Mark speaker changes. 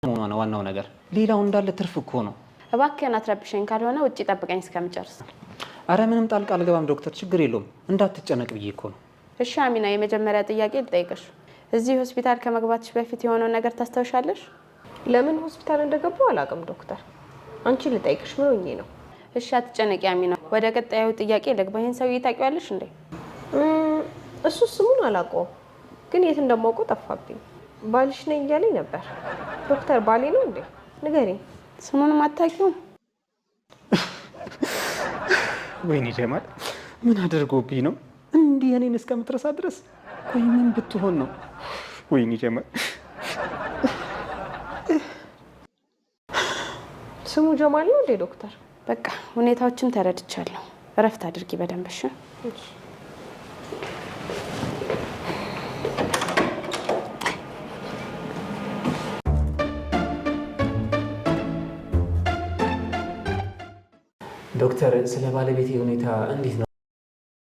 Speaker 1: ሆኖ ነው ዋናው ነገር። ሌላው እንዳለ ትርፍ እኮ ነው።
Speaker 2: እባክህን አትረብሸኝ፣ ካልሆነ ውጪ ጠብቀኝ እስከምጨርስ።
Speaker 1: አረ ምንም ጣልቃ አልገባም ዶክተር፣ ችግር የለውም እንዳትጨነቅ ብዬ እኮ ነው።
Speaker 2: እሺ አሚና፣ የመጀመሪያ ጥያቄ ልጠይቅሽ። እዚህ ሆስፒታል ከመግባትሽ በፊት የሆነውን ነገር ታስታውሻለሽ?
Speaker 3: ለምን ሆስፒታል እንደገባው አላውቅም ዶክተር። አንቺ ልጠይቅሽ ምን ሆኜ ነው?
Speaker 2: እሺ አትጨነቂ አሚና፣ ወደ ቀጣዩ ጥያቄ ልግባ። ይሄን ሰውዬ ታውቂዋለሽ እንዴ?
Speaker 3: እሱ ስሙን አላውቀውም፣ ግን የት እንደማውቀው ጠፋብኝ። ባልሽ ነኝ እያለኝ ነበር። ዶክተር ባሌ ነው እንዴ? ንገሪኝ።
Speaker 2: ስሙንም አታውቂውም?
Speaker 1: ወይኔ ጀማል፣ ምን አድርጎብኝ ነው እንዲህ እኔን እስከምትረሳ ድረስ? ቆይ ምን ብትሆን ነው? ወይኔ ጀማል።
Speaker 3: ስሙ ጀማል ነው እንዴ ዶክተር?
Speaker 2: በቃ ሁኔታዎችን ተረድቻለሁ። እረፍት አድርጊ በደንብ እሺ?
Speaker 1: ዶክተር፣ ስለ ባለቤቴ ሁኔታ እንዴት ነው